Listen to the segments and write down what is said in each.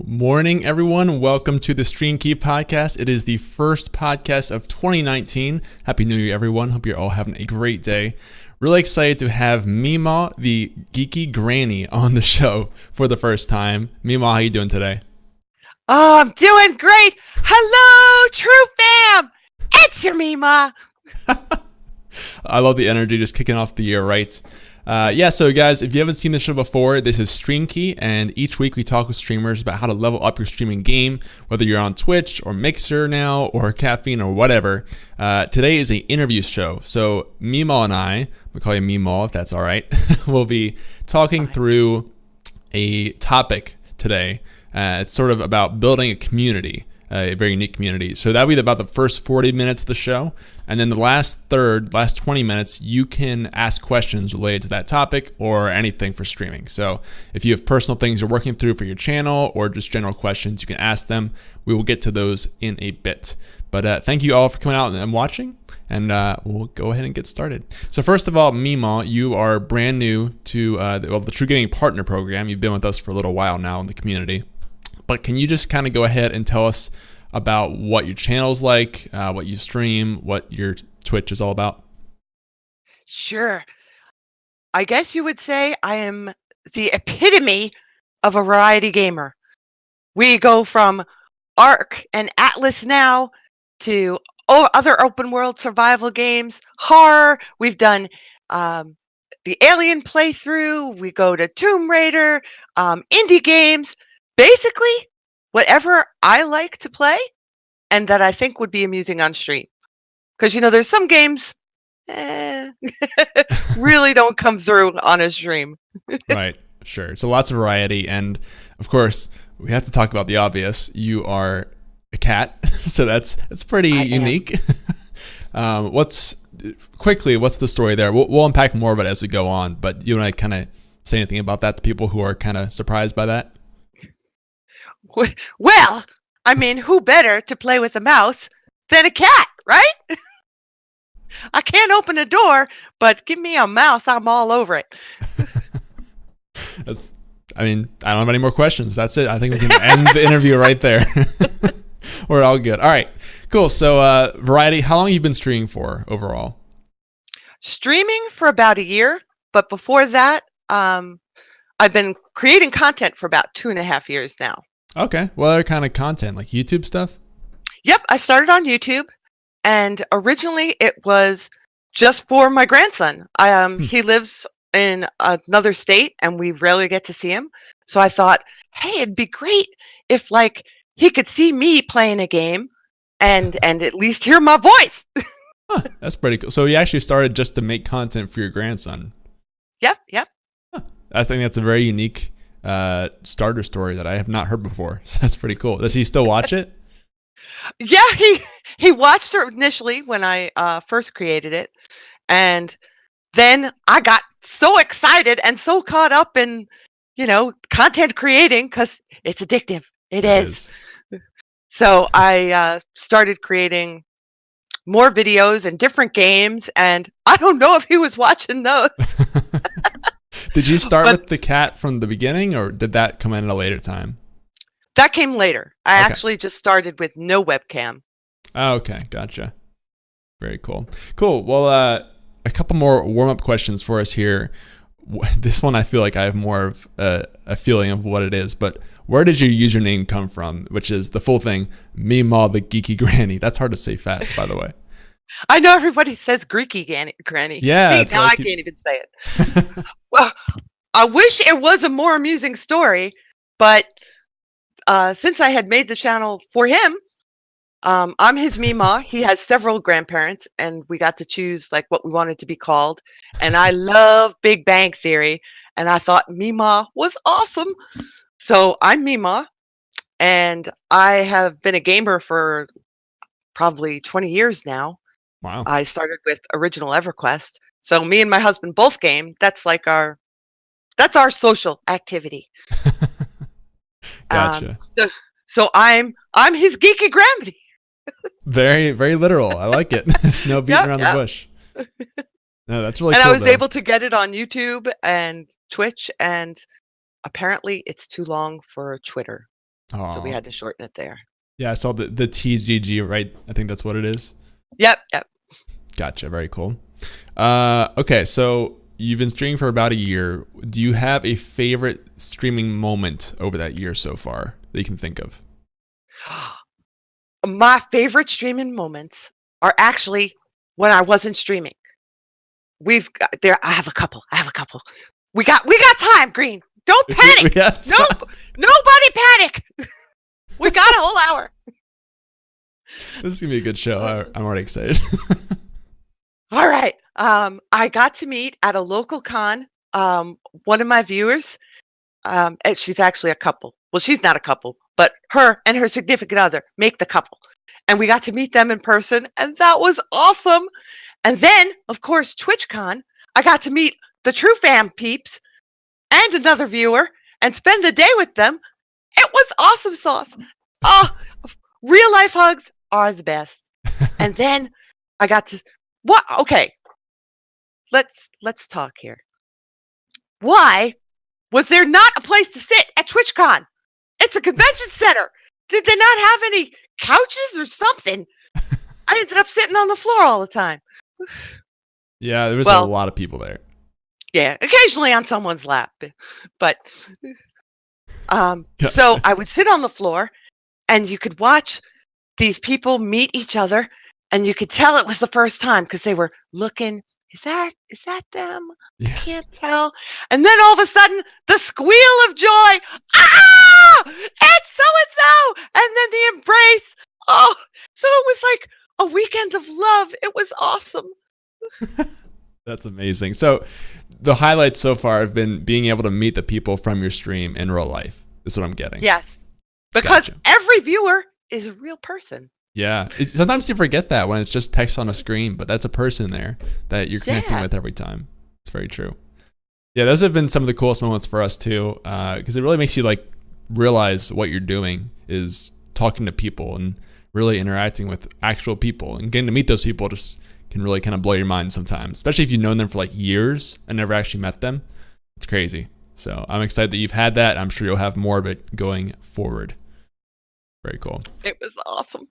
Morning, everyone. Welcome to the Stream Key podcast. It is the first podcast of 2019. Happy New Year, everyone. Hope you're all having a great day. Really excited to have MeeMaw, the geeky granny, on the show for the first time. MeeMaw, how you doing today? Oh, I'm doing great. Hello, True Fam. It's your MeeMaw. I love the energy, just kicking off the year right. So guys, if you haven't seen the show before, this is Stream Key, and each week we talk with streamers about how to level up your streaming game, whether you're on Twitch or Mixer now or Caffeine or whatever. Today is an interview show, so MeeMaw and I, we'll call you MeeMaw if that's all right, we'll be talking through a topic today. It's sort of about building a community. A very unique community. So that'll be about the first 40 minutes of the show. And then the last 20 minutes, you can ask questions related to that topic or anything for streaming. So if you have personal things you're working through for your channel or just general questions, you can ask them. We will get to those in a bit. But thank you all for coming out and watching. And we'll go ahead and get started. So first of all, MeeMaw, you are brand new to the TRUgaming Partner program. You've been with us for a little while now in the community. But can you just kind of go ahead and tell us about what your channel's like, what you stream, what your Twitch is all about? Sure. I guess you would say I am the epitome of a variety gamer. We go from Ark and Atlas now to other open world survival games, horror. We've done the Alien playthrough. We go to Tomb Raider, indie games. Basically, whatever I like to play and that I think would be amusing on stream. Because, there's some games really don't come through on a stream. Right, sure. So lots of variety. And, of course, we have to talk about the obvious. You are a cat, so that's pretty unique. What's the story there? We'll unpack more of it as we go on, but you want to kind of say anything about that to people who are kind of surprised by that? Well, I mean, who better to play with a mouse than a cat, right? I can't open a door, but give me a mouse, I'm all over it. I don't have any more questions. That's it. I think we can end the interview right there. We're all good. All right, cool. So variety, how long have you been streaming for overall? Streaming for about a year, but before that, I've been creating content for about 2.5 years now. Okay. What other kind of content, like YouTube stuff? Yep. I started on YouTube, and originally it was just for my grandson. He lives in another state, and we rarely get to see him. So I thought, hey, it'd be great if he could see me playing a game and at least hear my voice. Huh, that's pretty cool. So you actually started just to make content for your grandson. Yep. Huh. I think that's a very unique starter story that I have not heard before. So that's pretty cool. Does he still watch it? Yeah, he watched it initially when I first created it, and then I got so excited and so caught up in content creating because it's addictive. It is. So I started creating more videos and different games, and I don't know if he was watching those. Did you start with the cat from the beginning, or did that come in at a later time? That came later. I actually just started with no webcam. Oh, okay. Gotcha. Very cool. Cool. Well, a couple more warm-up questions for us here. This one I feel like I have more of a feeling of what it is, but where did your username come from, which is the full thing, MeeMawTheGeekyGranny? That's hard to say fast, by the way. I know everybody says Greeky Granny. Yeah. See, now I can't even say it. Well, I wish it was a more amusing story, but since I had made the channel for him, I'm his MeeMaw. He has several grandparents, and we got to choose what we wanted to be called. And I love Big Bang Theory, and I thought MeeMaw was awesome. So I'm MeeMaw, and I have been a gamer for probably 20 years now. Wow. I started with original EverQuest. So me and my husband both game. That's our social activity. Gotcha. So I'm his geeky granny. Very, very literal. I like it. There's no beating around the bush. No, that's really cool. And I was able to get it on YouTube and Twitch, and apparently it's too long for Twitter. So we Oh, had to shorten it there. yeah, I saw the TGG, right? I think that's what it is. Yep, yep. Gotcha. Very cool. Okay, so you've been streaming for about a year. Do you have a favorite streaming moment over that year so far that you can think of? My favorite streaming moments are actually when I wasn't streaming. We've got there. I have a couple. We got time, Green. Don't We panic. have No, time. nobody panic. We got a whole hour. This is gonna be a good show. I'm already excited. All right. I got to meet at a local con one of my viewers. And she's actually a couple. Well, she's not a couple, but her and her significant other make the couple. And we got to meet them in person, and that was awesome. And then, of course, TwitchCon, I got to meet the TRUfam peeps and another viewer and spend the day with them. It was awesome sauce. Oh, real life hugs are the best. And then I got to what? Okay, let's talk here. Why was there not a place to sit at TwitchCon? It's a convention center. Did they not have any couches or something? I ended up sitting on the floor all the time. Yeah, there was a Well, lot of people there. yeah, occasionally on someone's lap, but so Gotcha. I would sit on the floor, and you could watch these people meet each other, and you could tell it was the first time because they were looking. Is that them? I Yeah. can't tell. And then all of a sudden, the squeal of joy. Ah! It's so and so! And then the embrace. Oh, so it was like a weekend of love. It was awesome. That's amazing. So the highlights so far have been being able to meet the people from your stream in real life. Is what I'm getting. Yes, because Gotcha. every viewer is a real person. Yeah. Sometimes you forget that when it's just text on a screen, but that's a person there that you're connecting Yeah. with every time. It's very true. Yeah, those have been some of the coolest moments for us too, because it really makes you like realize what you're doing is talking to people and really interacting with actual people, and getting to meet those people just can really kind of blow your mind sometimes, especially if you've known them for like years and never actually met them. It's crazy. So I'm excited that you've had that. I'm sure you'll have more of it going forward. Very cool. It was awesome.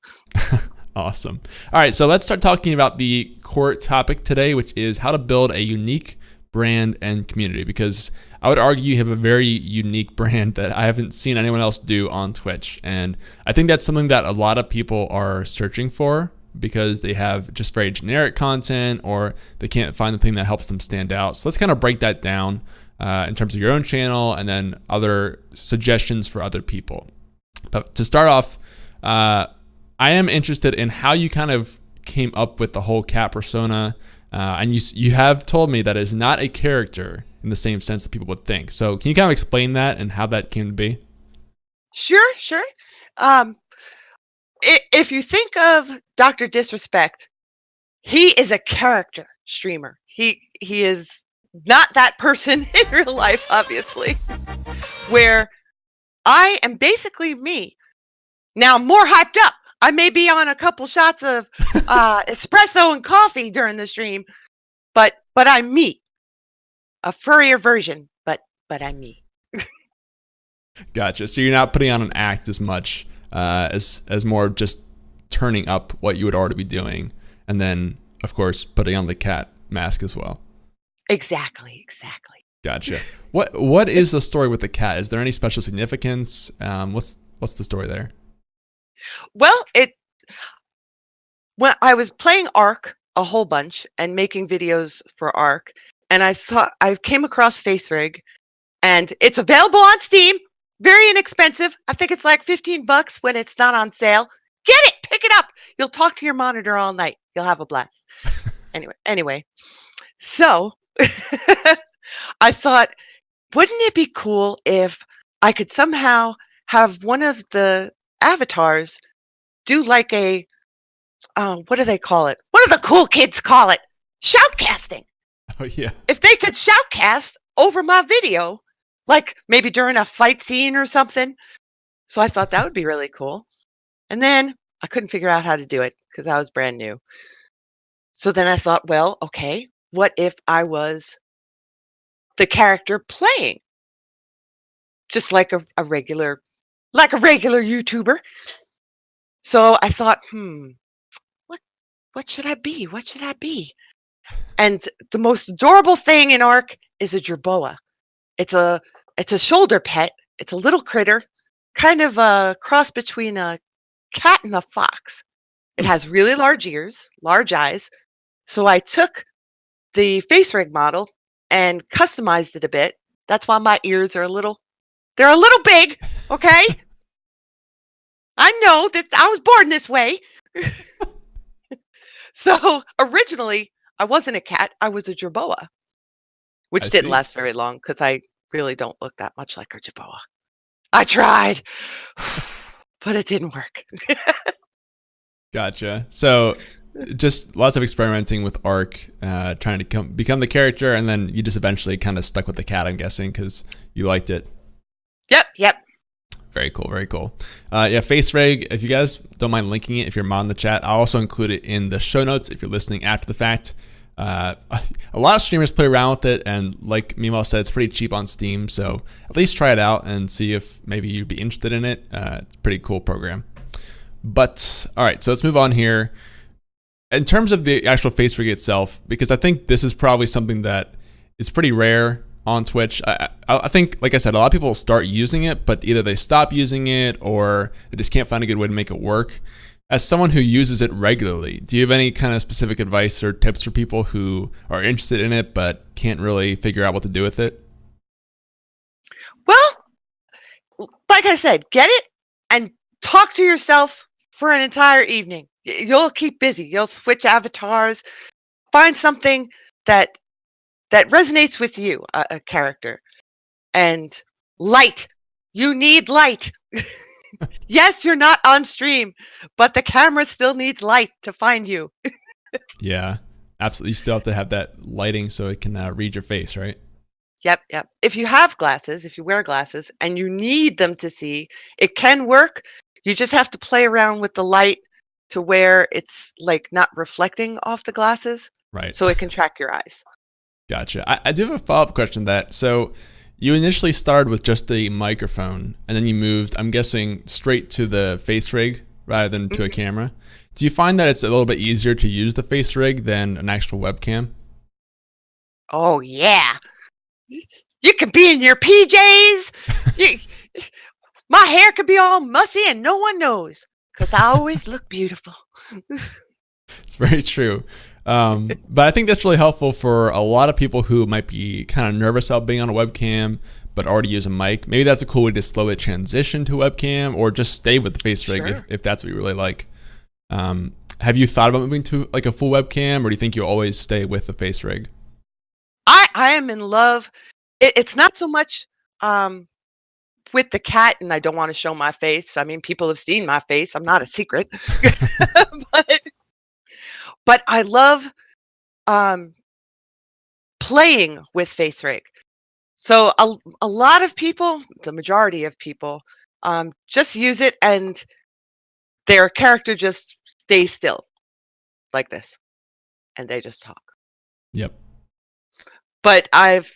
Awesome. All right, so let's start talking about the core topic today, which is how to build a unique brand and community, because I would argue you have a very unique brand that I haven't seen anyone else do on Twitch. And I think that's something that a lot of people are searching for because they have just very generic content or they can't find the thing that helps them stand out. So let's kind of break that down in terms of your own channel and then other suggestions for other people. But to start off, I am interested in how you kind of came up with the whole cat persona. And you have told me that is not a character in the same sense that people would think. So can you kind of explain that and how that came to be? Sure. If you think of Dr. Disrespect, he is a character streamer. He is not that person in real life, obviously. Where I am basically me. Now, more hyped up. I may be on a couple shots of espresso and coffee during the stream, but I'm me. A furrier version, but I'm me. Gotcha. So you're not putting on an act as much as more just turning up what you would already be doing, and then of course putting on the cat mask as well. Exactly. Gotcha. What is the story with the cat? Is there any special significance? What's the story there? Well, when I was playing Ark a whole bunch and making videos for Ark, and I came across Facerig, and it's available on Steam, very inexpensive. I think it's like $15 when it's not on sale. Get it, pick it up. You'll talk to your monitor all night. You'll have a blast. Anyway, so I thought, wouldn't it be cool if I could somehow have one of the avatars do like a what do they call it? What do the cool kids call it? Shoutcasting. Oh yeah. If they could shoutcast over my video, like maybe during a fight scene or something. So I thought that would be really cool. And then I couldn't figure out how to do it because I was brand new. So then I thought, well, okay, what if I was the character playing? Just like a regular like a regular YouTuber. So I thought, what should I be? What should I be? And the most adorable thing in Ark is a jerboa. It's a shoulder pet. It's a little critter, kind of a cross between a cat and a fox. It has really large ears, large eyes. So I took the Facerig model and customized it a bit. That's why my ears are they're a little big, okay? I know that I was born this way. So originally, I wasn't a cat. I was a jerboa, which didn't last very long because I really don't look that much like a jerboa. I tried, but it didn't work. Gotcha. So just lots of experimenting with Ark, trying to become the character, and then you just eventually kind of stuck with the cat, I'm guessing, because you liked it. Yep. Very cool, very cool. Yeah, Facerig, if you guys don't mind linking it, if you're in the chat, I'll also include it in the show notes if you're listening after the fact. A lot of streamers play around with it, and like MeeMaw said, it's pretty cheap on Steam, so at least try it out and see if maybe you'd be interested in it. It's a pretty cool program. But, all right, so let's move on here. In terms of the actual Facerig itself, because I think this is probably something that is pretty rare on Twitch. I think, like I said, a lot of people start using it, but either they stop using it or they just can't find a good way to make it work. As someone who uses it regularly, do you have any kind of specific advice or tips for people who are interested in it but can't really figure out what to do with it? Well, like I said, get it and talk to yourself for an entire evening. You'll keep busy. You'll switch avatars, find something that resonates with you, a character. And light. You need light. Yes, you're not on stream, but the camera still needs light to find you. Yeah, absolutely. You still have to have that lighting so it can read your face, right? Yep. If you have glasses, if you wear glasses and you need them to see, it can work. You just have to play around with the light to where it's like not reflecting off the glasses. Right. So it can track your eyes. Gotcha. I do have a follow-up question to that. So you initially started with just the microphone and then you moved, I'm guessing, straight to the Facerig rather than to a camera. Do you find that it's a little bit easier to use the Facerig than an actual webcam? Oh, yeah. You can be in your PJs. My hair could be all mussy and no one knows because I always look beautiful. It's very true. But I think that's really helpful for a lot of people who might be kind of nervous about being on a webcam but already use a mic. Maybe that's a cool way to slowly transition to webcam or just stay with the Facerig if that's what you really like. Have you thought about moving to like a full webcam, or do you think you'll always stay with the Facerig? I am in love. It's not so much with the cat, and I don't want to show my face. I mean, people have seen my face. I'm not a secret. But I love playing with Facerig. So a lot of people, the majority of people, just use it and their character just stays still like this. And they just talk. Yep. But I've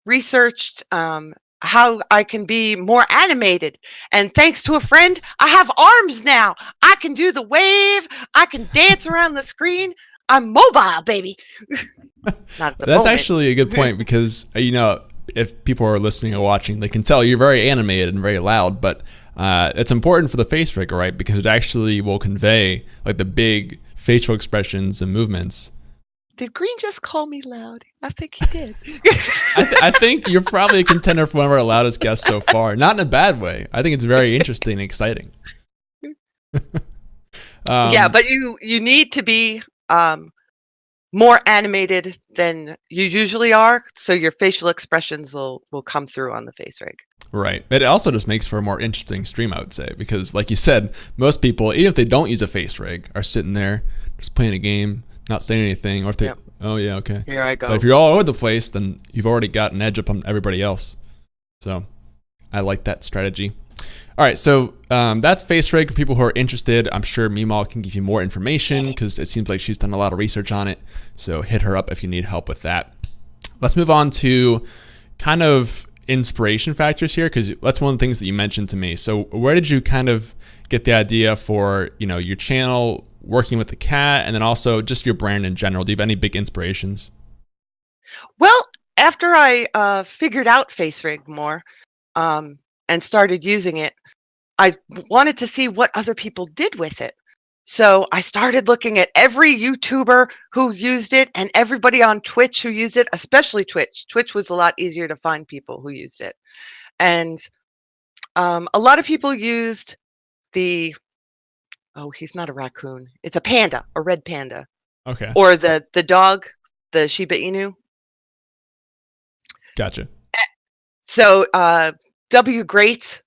researched how I can be more animated. And thanks to a friend, I have arms now. I can do the wave. I can dance around the screen. I'm mobile, baby. That's actually a good point because, you know, if people are listening or watching, they can tell you're very animated and very loud, but it's important for the Facerig, right? Because it actually will convey like the big facial expressions and movements. Did Green just call me loud? I think he did. I think you're probably a contender for one of our loudest guests so far. Not in a bad way. I think it's very interesting and exciting. Yeah, but you need to be more animated than you usually are, so your facial expressions will come through on the Facerig. Right. It also just makes for a more interesting stream, I would say, because like you said, most people, even if they don't use a Facerig, are sitting there just playing a game, not saying anything, or if they, oh yeah, okay. Here I go. But if you're all over the place, then you've already got an edge up on everybody else. So I like that strategy. All right, so that's Facerig for people who are interested. I'm sure MeeMaw can give you more information because it seems like she's done a lot of research on it. So hit her up if you need help with that. Let's move on to kind of inspiration factors here? Because that's one of the things that you mentioned to me. So where did you kind of get the idea for, you know, your channel, working with the cat, and then also just your brand in general? Do you have any big inspirations? Well, after I figured out Facerig more and started using it, I wanted to see what other people did with it. So I started looking at every YouTuber who used it and everybody on Twitch who used it, especially Twitch. Twitch was a lot easier to find people who used it. And a lot of people used the, oh, he's not a raccoon. It's a panda, a red panda. Okay. Or the dog, the Shiba Inu. Gotcha. So W Greats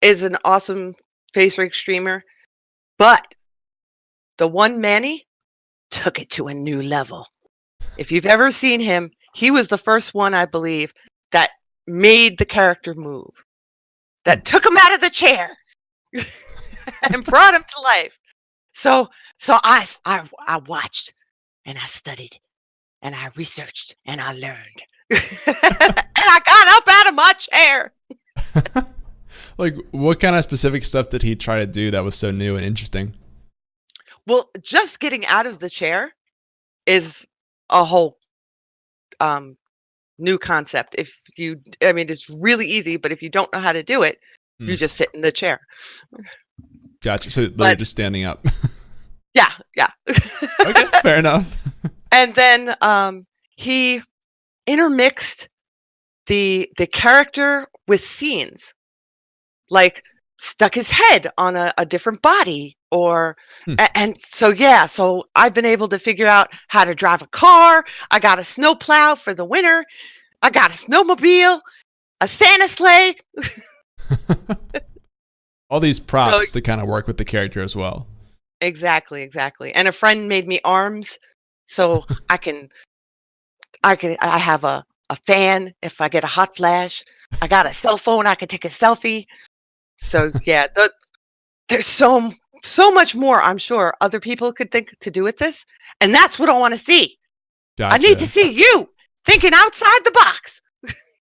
is an awesome Facerig streamer, but the one Manny took it to a new level. If you've ever seen him, he was the first one, I believe, that made the character move, that took him out of the chair and brought him to life. So I watched and I studied and I researched and I learned. And I got up out of my chair. Like, what kind of specific stuff did he try to do that was so new and interesting? Well, just getting out of the chair is a whole new concept. I mean, it's really easy, but if you don't know how to do it, you just sit in the chair. Gotcha. So they're just standing up. Yeah. Okay, fair enough. And then he intermixed the character with scenes, like stuck his head on a different body, or and so I've been able to figure out how to drive a car. I got a snowplow for the winter. I got a snowmobile, a Santa sleigh. All these props to kind of work with the character as well. Exactly. And a friend made me arms, so I have a fan if I get a hot flash. I got a cell phone, I can take a selfie. So yeah, there's so much more I'm sure other people could think to do with this, and that's what I want to see. Gotcha. I need to see you thinking outside the box.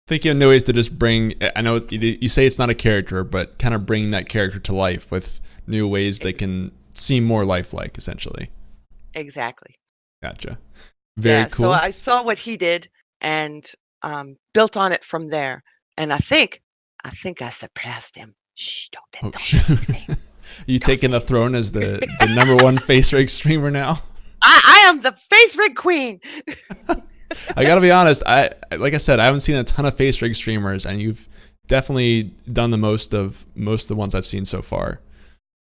Thinking of new ways to just bring, I know you say it's not a character, but kind of bring that character to life with new ways they can seem more lifelike, essentially. Exactly. Gotcha. Very cool. So I saw what he did and built on it from there. And I think I surpassed him. Shh, don't say anything. You taking the throne as the #1 Facerig streamer now? I am the Facerig queen. I gotta be honest. Like I said, I haven't seen a ton of Facerig streamers, and you've definitely done the most of the ones I've seen so far.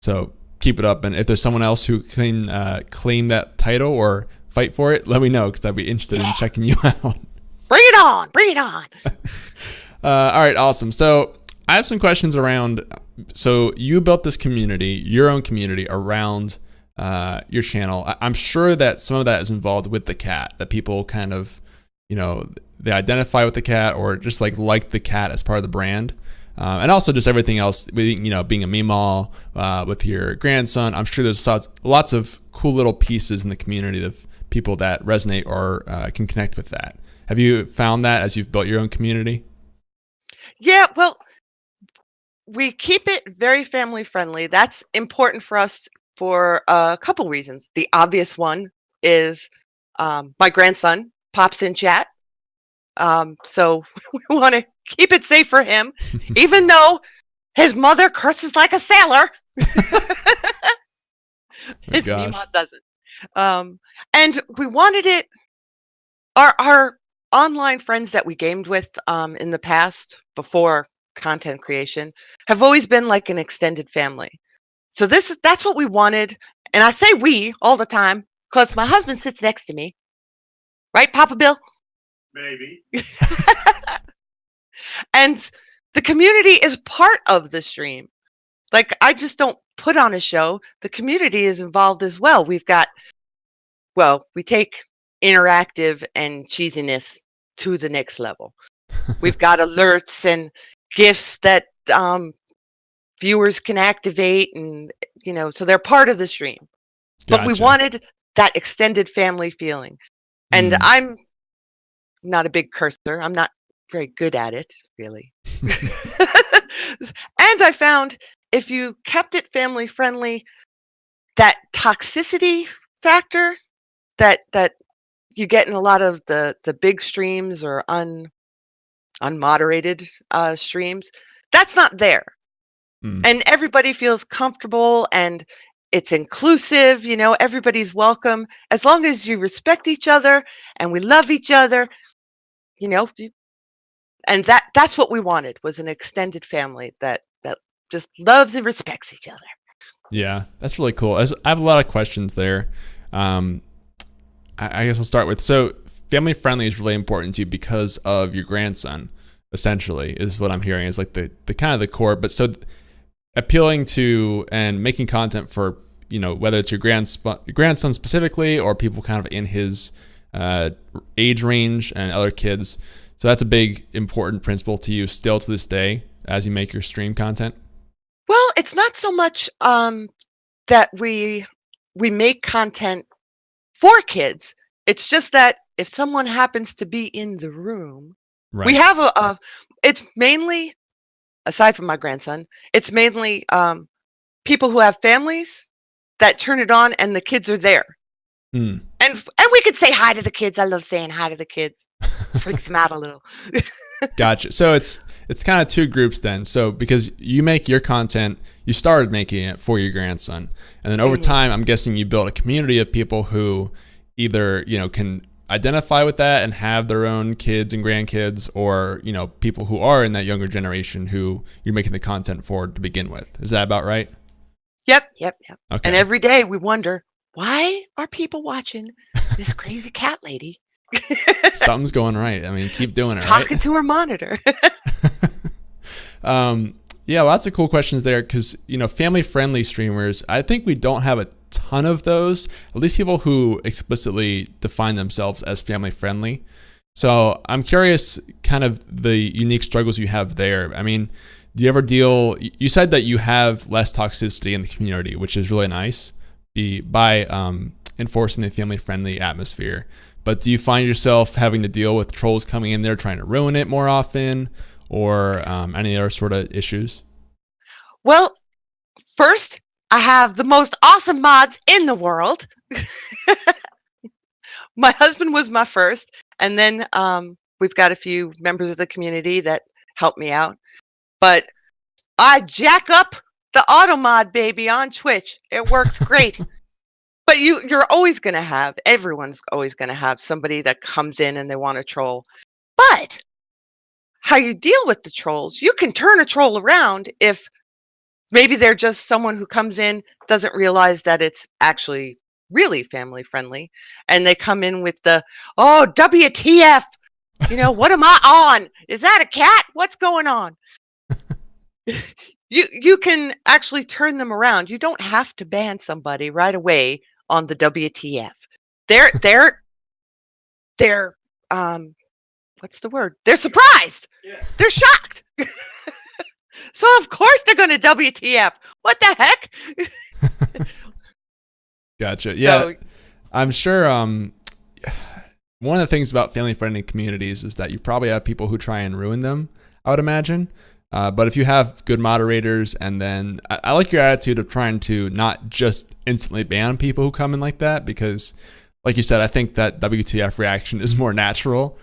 So keep it up. And if there's someone else who can claim that title or fight for it, let me know, because I'd be interested in checking you out. Bring it on! Bring it on! All right, awesome. So I have some questions around. So you built this community, your own community around your channel. I'm sure that some of that is involved with the cat, that people kind of, you know, they identify with the cat or just like the cat as part of the brand. And also just everything else, you know, being a MeeMaw with your grandson. I'm sure there's lots of cool little pieces in the community of people that resonate or can connect with that. Have you found that as you've built your own community? Yeah, well, we keep it very family friendly. That's important for us for a couple reasons. The obvious one is my grandson pops in chat. So we want to keep it safe for him, even though his mother curses like a sailor. His MeeMaw doesn't. And we wanted it. Our online friends that we gamed with in the past, before content creation, have always been like an extended family. So that's what we wanted. And I say we all the time because my husband sits next to me. Right, Papa Bill? Maybe. And the community is part of the stream. Like, I just don't put on a show. The community is involved as well. We take interactive and cheesiness to the next level. We've got alerts and gifts that viewers can activate, and so they're part of the stream. But we wanted that extended family feeling. And I'm not a big cursor. I'm not very good at it, really. And I found if you kept it family friendly, that toxicity factor that you get in a lot of the big streams or unmoderated streams, that's not there. Mm. And everybody feels comfortable and it's inclusive, everybody's welcome as long as you respect each other and we love each other, you know, and that's what we wanted, was an extended family that just loves and respects each other. Yeah, that's really cool. I have a lot of questions there. I guess I'll start with, so family friendly is really important to you because of your grandson, essentially, is what I'm hearing, is like the kind of the core. But so appealing to and making content for, whether it's your grandson specifically or people kind of in his age range and other kids. So that's a big, important principle to you still to this day as you make your stream content? Well, it's not so much that we make content for kids. It's just that if someone happens to be in the room, Right. we have it's mainly, aside from my grandson, it's mainly people who have families that turn it on and the kids are there. Mm. And we could say hi to the kids. I love saying hi to the kids. Freaks them out a little. Gotcha. So it's kind of two groups then. So because you make your content, you started making it for your grandson, and then over time, I'm guessing you built a community of people who either can identify with that and have their own kids and grandkids, or people who are in that younger generation who you're making the content for to begin with. Is that about right? Yep. Okay. And every day we wonder, why are people watching this crazy cat lady? Something's going right. I mean, keep doing it. Talking right? to her monitor. Yeah, lots of cool questions there because, family-friendly streamers, I think we don't have a ton of those, at least people who explicitly define themselves as family-friendly. So I'm curious kind of the unique struggles you have there. I mean, do you ever you said that you have less toxicity in the community, which is really nice by enforcing the family-friendly atmosphere. But do you find yourself having to deal with trolls coming in there trying to ruin it more often, or any other sort of issues? Well, first, I have the most awesome mods in the world. My husband was my first, and then we've got a few members of the community that help me out. But I jack up the auto mod, baby, on Twitch. It works great. But you're always going to have, everyone's always going to have somebody that comes in and they want to troll. But how you deal with the trolls, you can turn a troll around if maybe they're just someone who comes in, doesn't realize that it's actually really family friendly, and they come in with the, oh, WTF, what am I on? Is that a cat? What's going on? You can actually turn them around. You don't have to ban somebody right away on the WTF. They're what's the word? They're surprised. Yeah. They're shocked. So of course they're going to WTF. What the heck? Gotcha. Yeah, I'm sure. One of the things about family-friendly communities is that you probably have people who try and ruin them, I would imagine. But if you have good moderators, and then I like your attitude of trying to not just instantly ban people who come in like that, because like you said, I think that WTF reaction is more natural.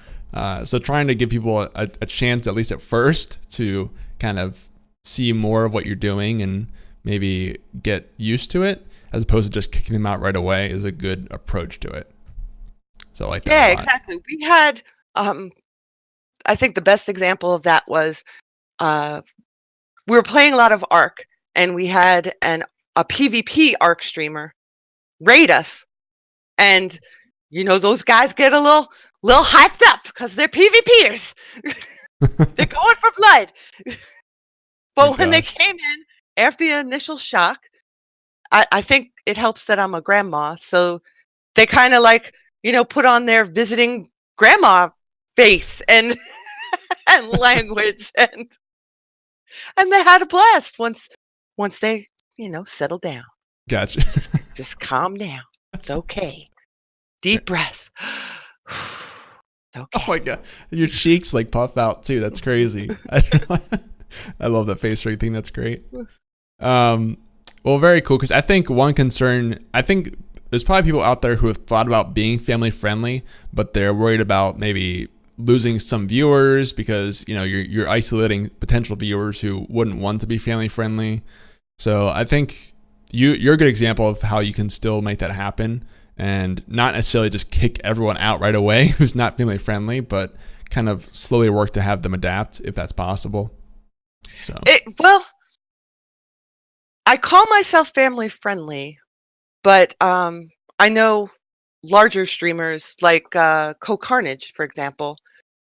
So trying to give people a chance, at least at first, to kind of see more of what you're doing and maybe get used to it, as opposed to just kicking them out right away, is a good approach to it. So I like that. Yeah, exactly. We had, I think the best example of that was, we were playing a lot of Ark, and we had a PvP Ark streamer raid us, and those guys get a little hyped up because they're PvPers. They're going for blood. But when they came in after the initial shock, I think it helps that I'm a grandma, so they kind of put on their visiting grandma face and and language, and they had a blast once they settled down. Gotcha. Just calm down. It's okay. Deep breaths. Okay. Oh my god, your cheeks like puff out too. That's crazy. I love that Facerig thing. That's great. Well, very cool. Because I think one concern, I think there's probably people out there who have thought about being family friendly, but they're worried about maybe losing some viewers because you're isolating potential viewers who wouldn't want to be family friendly. So I think you're a good example of how you can still make that happen and not necessarily just kick everyone out right away who's not family friendly, but kind of slowly work to have them adapt if that's possible. So well, I call myself family friendly, but I know larger streamers like Carnage, for example,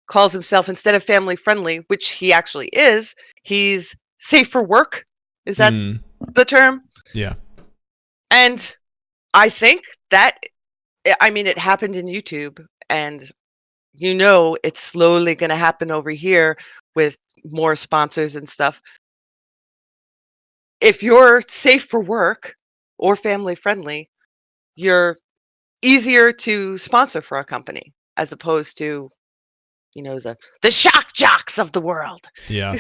calls himself, instead of family friendly, which he actually is, he's safe for work. Is that the term? Yeah. And I think that, I mean, it happened in YouTube, and it's slowly going to happen over here with more sponsors and stuff. If you're safe for work or family friendly, you're easier to sponsor for a company as opposed to, the shock jocks of the world. Yeah.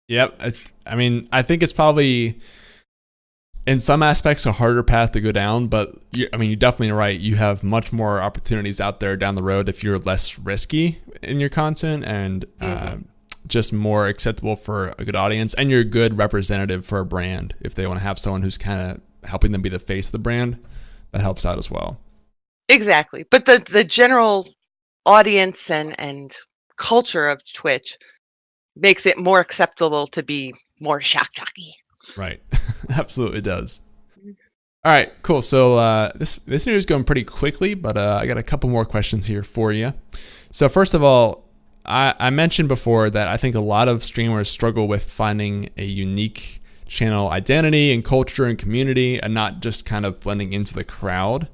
Yep. I think it's probably in some aspects a harder path to go down, but you're definitely right. You have much more opportunities out there down the road if you're less risky in your content and just more acceptable for a good audience, and you're a good representative for a brand. If they want to have someone who's kind of helping them be the face of the brand, that helps out as well. Exactly. But the general audience and culture of Twitch makes it more acceptable to be more shock jockey. Right. Absolutely does. All right, cool. So this news is going pretty quickly, but I got a couple more questions here for you. So first of all, I mentioned before that I think a lot of streamers struggle with finding a unique channel identity and culture and community and not just kind of blending into the crowd.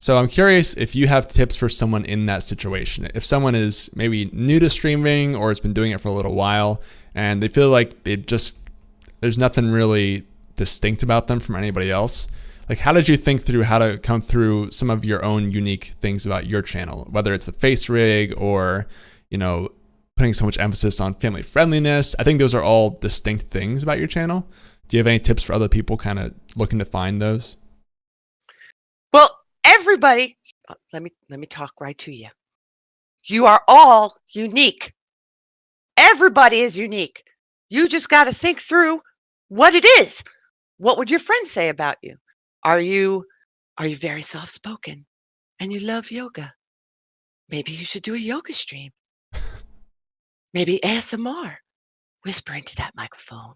So I'm curious if you have tips for someone in that situation. If someone is maybe new to streaming or has been doing it for a little while and they feel like there's nothing really distinct about them from anybody else. Like, how did you think through how to come through some of your own unique things about your channel, whether it's the Facerig or, putting so much emphasis on family friendliness? I think those are all distinct things about your channel. Do you have any tips for other people kind of looking to find those? Well, everybody, let me talk right to you. You are all unique. Everybody is unique. You just got to think through what it is. What would your friends say about you? Are you very soft-spoken and you love yoga? Maybe you should do a yoga stream. Maybe ASMR. Whisper into that microphone.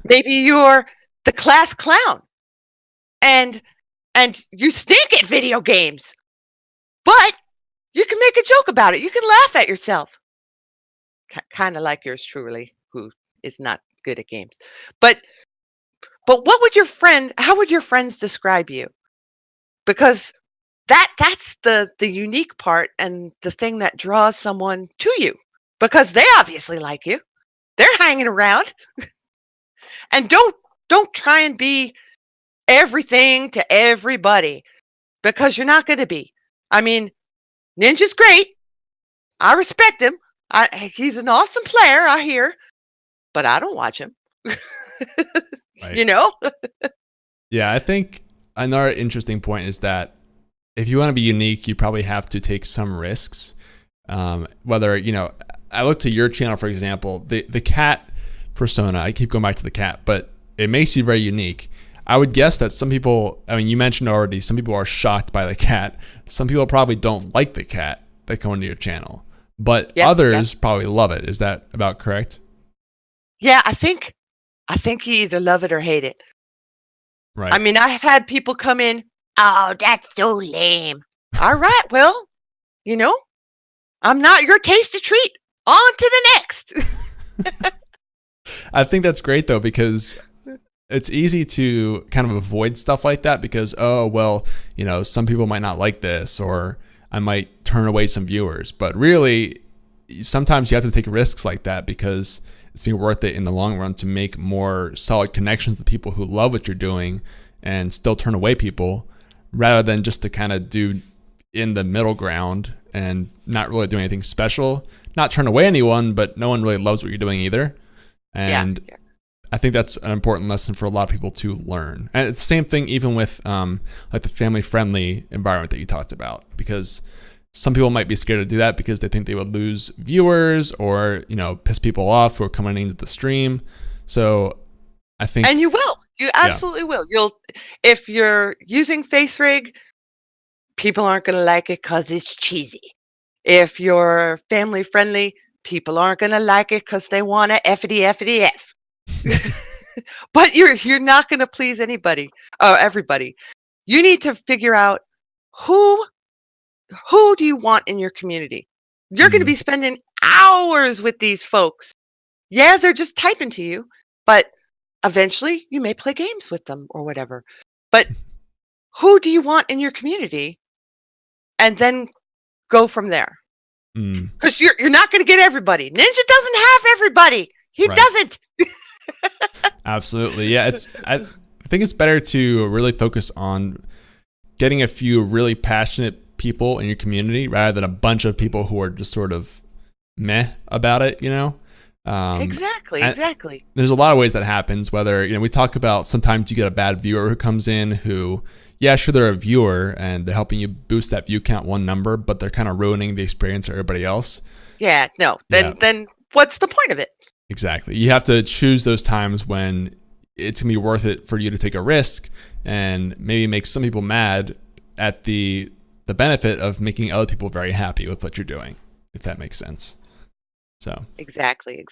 Maybe you're the class clown and you stink at video games, but you can make a joke about it. You can laugh at yourself. Kind of like yours truly, who is not good at games. But how would your friends describe you? Because that's the unique part and the thing that draws someone to you, because they obviously like you. They're hanging around. And don't try and be everything to everybody, because you're not going to be. I mean, Ninja's great. I respect him. He's an awesome player, I hear, but I don't watch him. Right. Yeah, I think another interesting point is that if you want to be unique, you probably have to take some risks. Whether, I look to your channel, for example, the cat persona, I keep going back to the cat, but it makes you very unique. I would guess that some people, you mentioned already, some people are shocked by the cat. Some people probably don't like the cat that come into your channel, but others probably love it. Is that about correct? Yeah, I think you either love it or hate it. Right. I've had people come in, oh, that's so lame. All right, well, I'm not your taste to treat. On to the next. I think that's great, though, because it's easy to kind of avoid stuff like that because, some people might not like this, or I might turn away some viewers. But really, sometimes you have to take risks like that because it's been worth it in the long run to make more solid connections with people who love what you're doing and still turn away people, rather than just to kind of do in the middle ground and not really doing anything special, not turn away anyone, but no one really loves what you're doing either. And I think that's an important lesson for a lot of people to learn. And it's the same thing even with like the family-friendly environment that you talked about, because some people might be scared to do that because they think they would lose viewers or, piss people off who are coming into the stream. So I think... And you will. You absolutely will. If you're using Facerig, people aren't going to like it because it's cheesy. If you're family-friendly, people aren't going to like it because they want a F. But you're not going to please anybody or everybody. You need to figure out who do you want in your community. You're going to be spending hours with these folks. Yeah, they're just typing to you, but eventually you may play games with them or whatever. But who do you want in your community? And then go from there. Because you're not going to get everybody. Ninja doesn't have everybody. He doesn't. Absolutely. Yeah, I think it's better to really focus on getting a few really passionate people in your community rather than a bunch of people who are just sort of meh about it, Exactly. There's a lot of ways that happens, whether, we talk about sometimes you get a bad viewer who comes in who, yeah, sure, they're a viewer and they're helping you boost that view count one number, but they're kind of ruining the experience for everybody else. Yeah, no. Then what's the point of it? Exactly. You have to choose those times when it's going to be worth it for you to take a risk and maybe make some people mad at the benefit of making other people very happy with what you're doing, if that makes sense. So Exactly.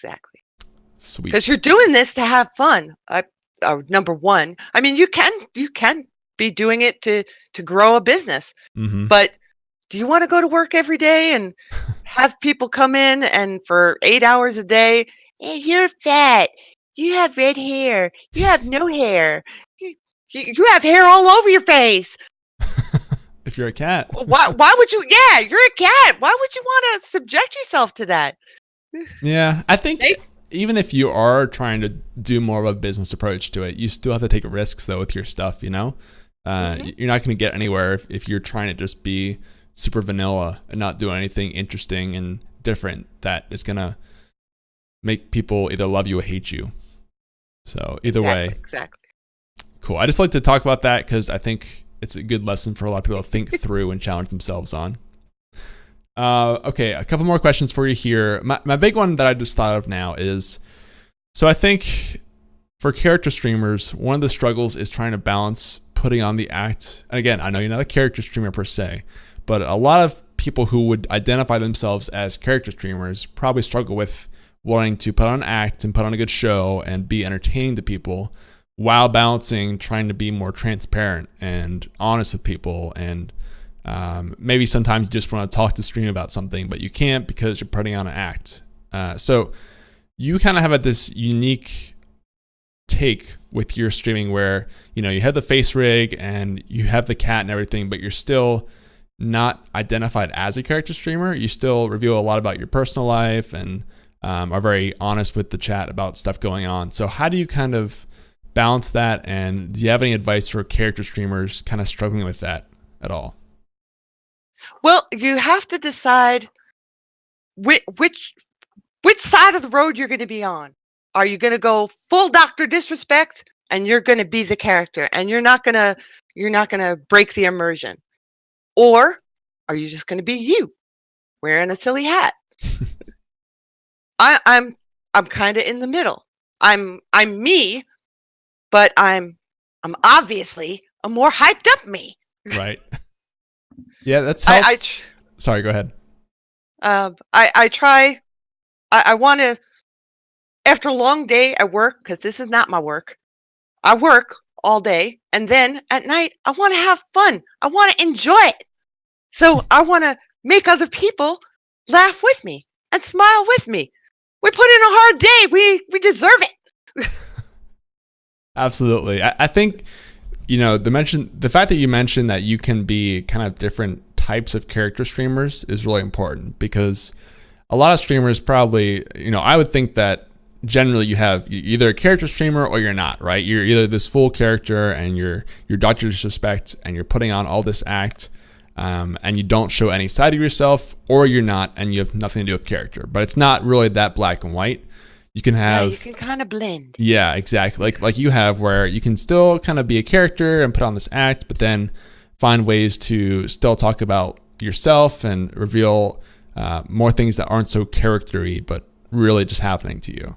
Sweet. Because you're doing this to have fun. Number one, I mean, you can be doing it to grow a business, but do you want to go to work every day and have people come in and for 8 hours a day? Hey, you're fat. You have red hair. You have no hair. You have hair all over your face. If you're a cat. Why would you? Yeah, you're a cat. Why would you want to subject yourself to that? Yeah, I think even if you are trying to do more of a business approach to it, you still have to take risks though with your stuff, You're not going to get anywhere if you're trying to just be super vanilla and not do anything interesting and different that is going to make people either love you or hate you. So either way. Exactly. Cool. I just like to talk about that because I think it's a good lesson for a lot of people to think through and challenge themselves on. Okay, a couple more questions for you here. My big one that I just thought of now is, so I think for character streamers, one of the struggles is trying to balance putting on the act. And again, I know you're not a character streamer per se, but a lot of people who would identify themselves as character streamers probably struggle with wanting to put on an act and put on a good show and be entertaining to people while balancing trying to be more transparent and honest with people. And maybe sometimes you just want to talk to stream about something, but you can't because you're putting on an act. So you kind of have this unique take with your streaming where, you have the face rig and you have the cat and everything, but you're still not identified as a character streamer. You still reveal a lot about your personal life and are very honest with the chat about stuff going on. So how do you kind of balance that? And do you have any advice for character streamers kind of struggling with that at all? Well, you have to decide which side of the road you're going to be on. Are you going to go full Dr. Disrespect and you're going to be the character and you're not going to break the immersion? Or are you just going to be you wearing a silly hat? I'm kind of in the middle. I'm me, but I'm obviously a more hyped up me. Right. Yeah, that's how. Sorry, go ahead. I try. I want to. After a long day at work, because this is not my work, I work all day, and then at night I want to have fun. I want to enjoy it. So I want to make other people laugh with me and smile with me. We put in a hard day. We deserve it. Absolutely. I think, the fact that you mentioned that you can be kind of different types of character streamers is really important, because a lot of streamers probably, I would think that generally you're either a character streamer or you're not, right? You're either this full character and you're Dr. Disrespect and you're putting on all this act. and you don't show any side of yourself, or you're not, and you have nothing to do with character. But it's not really that black and white. You can have, you can kind of blend. Yeah, exactly. Like you have, where you can still kind of be a character and put on this act, but then find ways to still talk about yourself and reveal more things that aren't so character-y, but really just happening to you.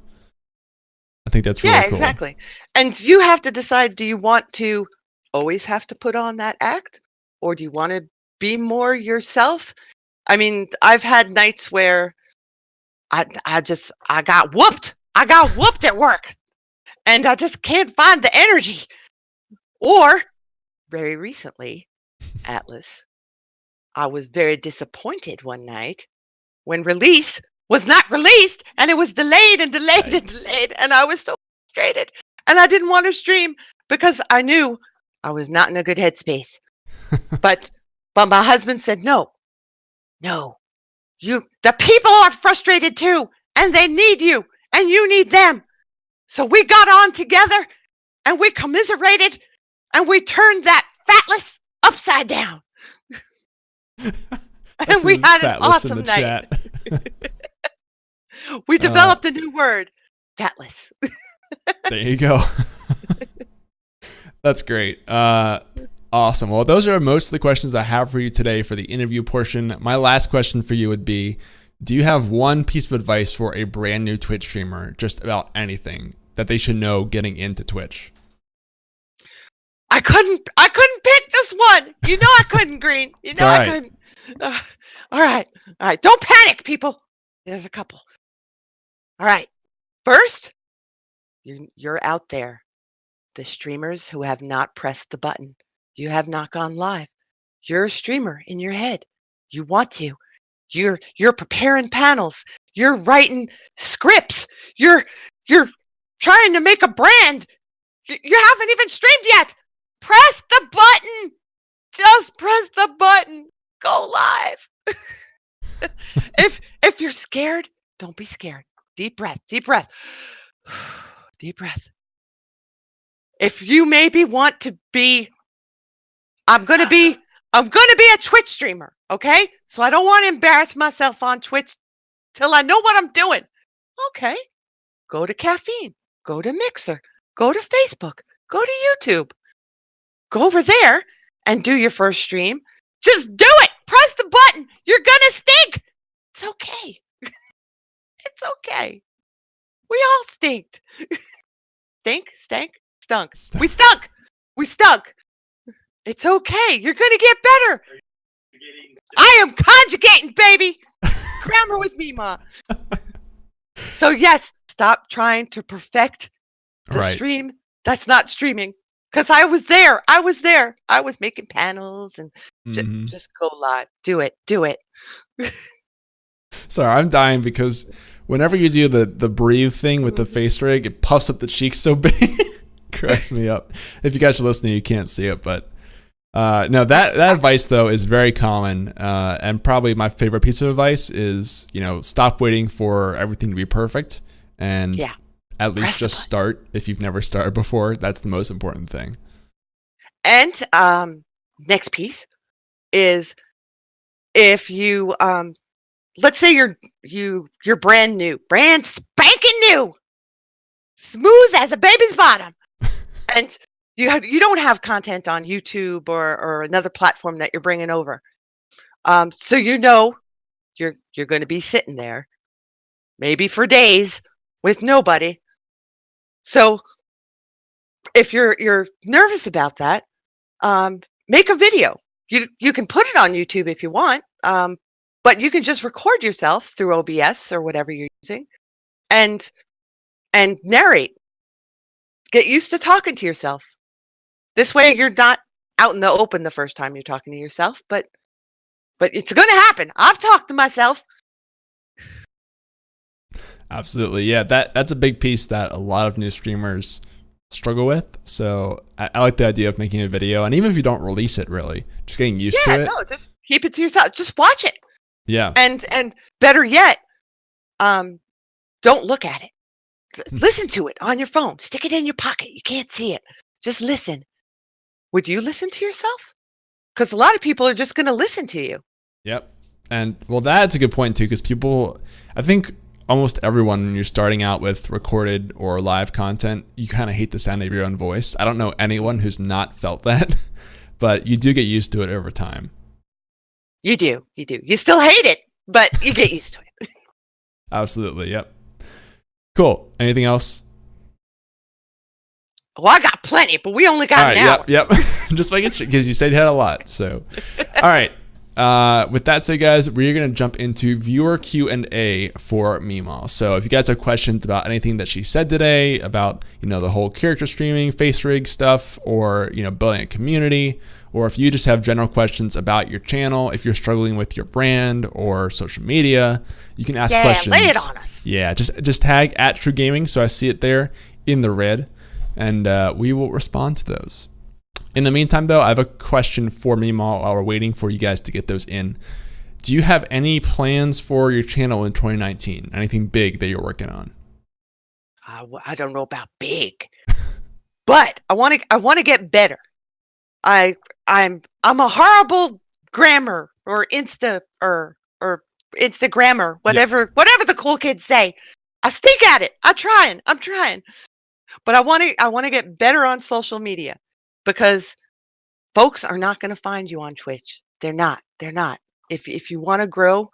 I think that's really cool. Yeah, exactly. And you have to decide, do you want to always have to put on that act? Or do you want to be more yourself? I mean, I've had nights where I got whooped. I got whooped at work. And I just can't find the energy. Or, very recently, Atlas, I was very disappointed one night when release was not released, and it was delayed and delayed and delayed, and I was so frustrated, and I didn't want to stream because I knew I was not in a good headspace. but my husband said, no, the people are frustrated too, and they need you, and you need them. So we got on together, and we commiserated, and we turned that fatless upside down. And we had an awesome night. We developed a new word, fatless. There you go. That's great. Awesome. Well, those are most of the questions I have for you today for the interview portion. My last question for you would be, do you have one piece of advice for a brand new Twitch streamer, just about anything that they should know getting into Twitch? I couldn't pick this one. You know I couldn't, Green. You know I couldn't. All right. Don't panic, people. There's a couple. All right. First, you're out there. The streamers who have not pressed the button. You have not gone live. You're a streamer in your head. You want to. You're preparing panels. You're writing scripts. You're trying to make a brand. You haven't even streamed yet. Press the button. Just press the button. Go live. If you're scared, don't be scared. Deep breath. Deep breath. Deep breath. If you maybe want to be, I'm gonna be a Twitch streamer, okay? So I don't want to embarrass myself on Twitch till I know what I'm doing. Okay. Go to Caffeine. Go to Mixer. Go to Facebook. Go to YouTube. Go over there and do your first stream. Just do it. Press the button. You're gonna stink. It's okay. It's okay. We all stinked. Stank? Stunk. We stunk. We stunk. It's okay. You're gonna get better. I am conjugating, baby. Grammar with MeeMaw. So yes, stop trying to perfect the stream. That's not streaming. Because I was there. I was making panels and just go live. Do it. Sorry, I'm dying because whenever you do the breathe thing with the Facerig, it puffs up the cheeks so big. Cracks me up. If you guys are listening, you can't see it, but no, that advice though is very common, and probably my favorite piece of advice is, stop waiting for everything to be perfect, and at least just start. If you've never started before, that's the most important thing. And next piece is, if you let's say you're brand new, brand spanking new, smooth as a baby's bottom, and you don't have content on YouTube or another platform that you're bringing over. So you're going to be sitting there, maybe for days with nobody. So if you're nervous about that, make a video. You can put it on YouTube if you want, but you can just record yourself through OBS or whatever you're using, and narrate. Get used to talking to yourself. This way, you're not out in the open the first time you're talking to yourself, but it's going to happen. I've talked to myself. Absolutely. Yeah, that's a big piece that a lot of new streamers struggle with. So I like the idea of making a video, and even if you don't release it, really, just getting used to it. No, just keep it to yourself. Just watch it. Yeah. And better yet, don't look at it. Listen to it on your phone. Stick it in your pocket. You can't see it. Just listen. Would you listen to yourself? because a lot of people are just going to listen to you. Yep. And well, that's a good point too, because people, I think almost everyone, when you're starting out with recorded or live content, you kind of hate the sound of your own voice. I don't know anyone who's not felt that, but you do get used to it over time. You do. You still hate it, but you get used to it. Absolutely. Yep. Cool. Anything else? Well, I got plenty, but we only got an hour. Yep. Just making sure, because you said you had a lot. So, all right. With that said, guys, we're going to jump into viewer Q&A for MeeMaw. So if you guys have questions about anything that she said today, about, the whole character streaming, Facerig stuff, or, building a community, or if you just have general questions about your channel, if you're struggling with your brand or social media, you can ask questions. Lay it on us. Yeah, just tag at TRUgaming so I see it there in the red, and we will respond to those. In the meantime, though, I have a question for MeeMaw while we're waiting for you guys to get those in. Do you have any plans for your channel in 2019? Anything big that you're working on? I don't know about big, but I want to get better. I'm a horrible grammar or or Instagrammer, whatever the cool kids say. I stink at it. I'm trying. But I want to get better on social media, because folks are not going to find you on Twitch. They're not. If you want to grow,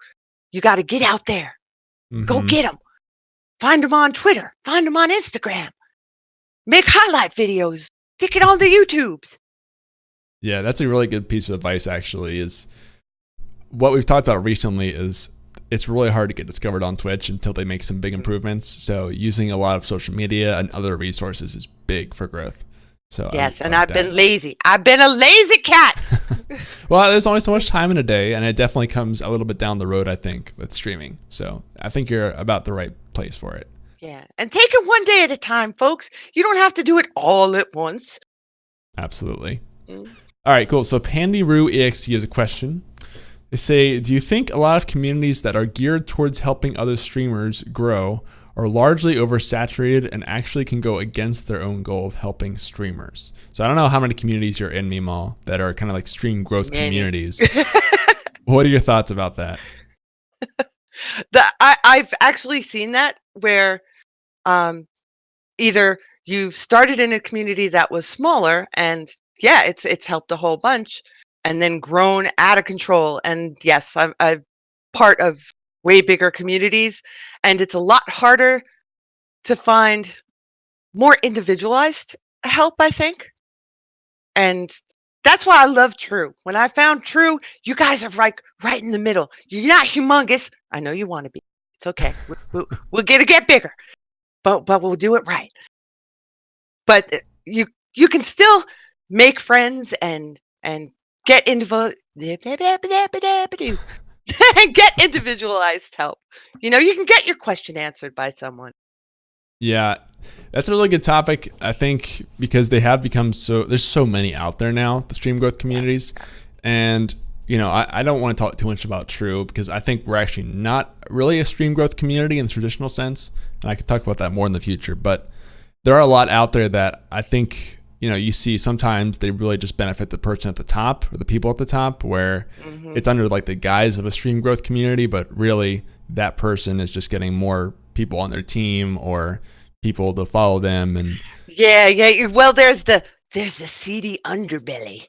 you got to get out there. Mm-hmm. Go get them. Find them on Twitter. Find them on Instagram. Make highlight videos. Stick it on the YouTubes. Yeah, that's a really good piece of advice, actually, is what we've talked about recently is it's really hard to get discovered on Twitch until they make some big improvements. So using a lot of social media and other resources is big for growth. So yes, I've been lazy. I've been a lazy cat. Well, there's only so much time in a day, and it definitely comes a little bit down the road, I think, with streaming. So I think you're about the right place for it. Yeah, and take it one day at a time, folks. You don't have to do it all at once. Absolutely. All right, cool. So PandyRoo has a question. They say, do you think a lot of communities that are geared towards helping other streamers grow are largely oversaturated and actually can go against their own goal of helping streamers? So I don't know how many communities you're in, MeeMaw, that are kind of like stream growth communities. What are your thoughts about that? I've actually seen that where either you've started in a community that was smaller and it's helped a whole bunch, and then grown out of control. And yes, I'm part of way bigger communities, and it's a lot harder to find more individualized help, I think. And that's why I love Tru. When I found Tru, you guys are right in the middle. You're not humongous. I know you want to be. It's okay. We'll get bigger, but we'll do it right. But you can still make friends and get get individualized help. You can get your question answered by someone. Yeah, that's a really good topic. I think because they have become there's so many out there now, the stream growth communities. And, I don't want to talk too much about Tru because I think we're actually not really a stream growth community in the traditional sense. And I could talk about that more in the future. But there are a lot out there that I think, you see sometimes they really just benefit the person at the top or the people at the top, where it's under like the guise of a stream growth community, but really that person is just getting more people on their team or people to follow them. And well, there's the seedy underbelly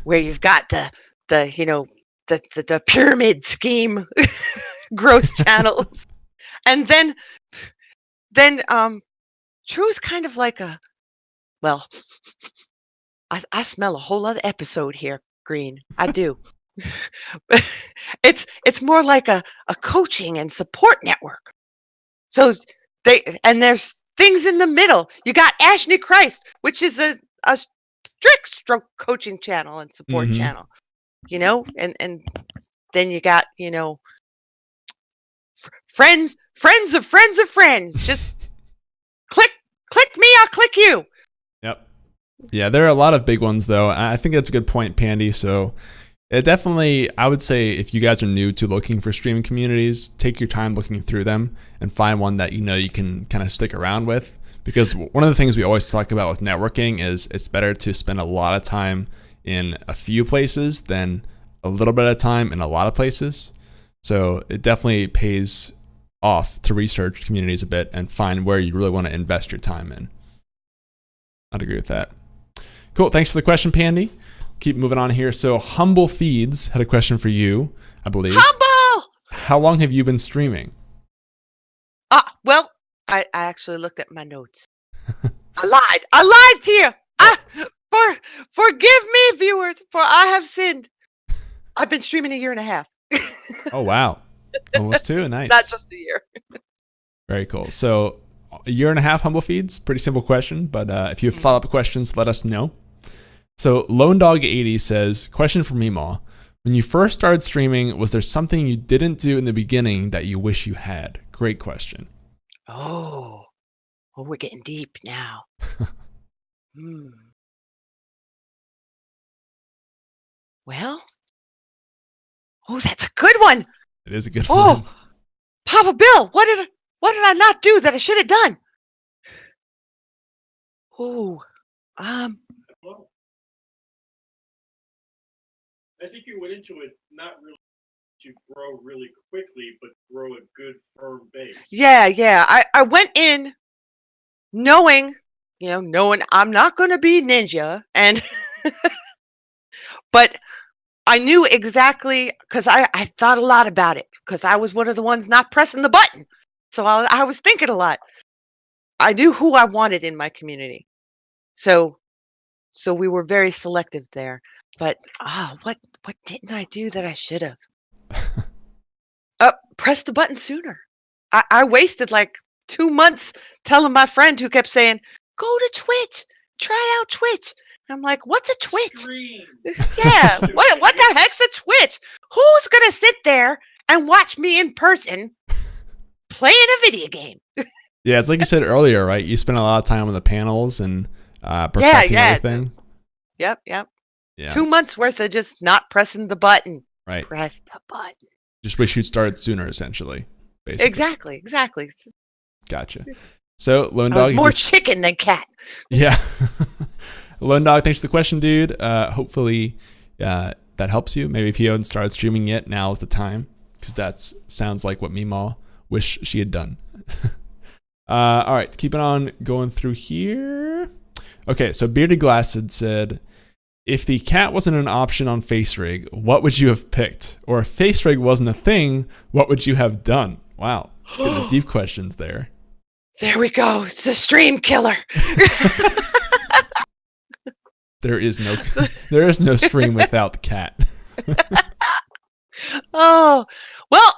where you've got the pyramid scheme growth channels, and then Tru's kind of like I smell a whole other episode here, Green. I do. It's more like a coaching and support network. So there's things in the middle. You got Ashley Christ, which is a strict stroke coaching channel and support channel. And then you got, friends of friends of friends. Just click me, I'll click you. Yep. Yeah, there are a lot of big ones though. I think that's a good point, Pandy. So it definitely, I would say if you guys are new to looking for streaming communities, take your time looking through them and find one that you can kind of stick around with. Because one of the things we always talk about with networking is it's better to spend a lot of time in a few places than a little bit of time in a lot of places. So it definitely pays off to research communities a bit and find where you really want to invest your time in. I'd agree with that. Cool. Thanks for the question, Pandy. Keep moving on here. So Humble Feeds had a question for you, I believe. Humble! How long have you been streaming? Well, I actually looked at my notes. I lied to you. Forgive me, viewers, for I have sinned. I've been streaming a year and a half. Oh, wow. Almost 2. Nice. Not just a year. Very cool. So a year and a half, Humble Feeds. Pretty simple question, but if you have follow-up questions, let us know. So Lone Dog 80 says, question for MeeMaw. When you first started streaming, was there something you didn't do in the beginning that you wish you had? Great question. Oh, we're getting deep now. Well, that's a good one. It is a good one. Papa Bill, what did I not do that I should have done? I think you went into it not really to grow really quickly, but grow a good firm base. Yeah. I went in knowing I'm not going to be ninja, and but I knew exactly, because I thought a lot about it, because I was one of the ones not pressing the button. So I was thinking a lot. I knew who I wanted in my community. So we were very selective there. But what didn't I do that I should have? Press the button sooner. I wasted like 2 months telling my friend who kept saying, go to Twitch, try out Twitch. I'm like, what's a Twitch? Stream. Yeah, what the heck's a Twitch? Who's going to sit there and watch me in person playing a video game? Yeah, it's like you said earlier, right? You spend a lot of time on the panels and perfecting everything. Yep. Yeah. 2 months worth of just not pressing the button. Right. Press the button. Just wish you'd started sooner, essentially. Basically. Exactly. Gotcha. So, Lone I Dog. was more chicken than cat. Yeah. Lone Dog, thanks for the question, dude. Hopefully that helps you. Maybe if you haven't started streaming yet, now is the time, because that sounds like what MeeMaw wish she had done. All right, keeping on going through here. Okay, so Bearded Glass had said, if the cat wasn't an option on Facerig, what would you have picked? Or if Facerig wasn't a thing, what would you have done? Wow, getting the deep questions there. There we go. It's a stream killer. There is no stream without the cat. Oh, well,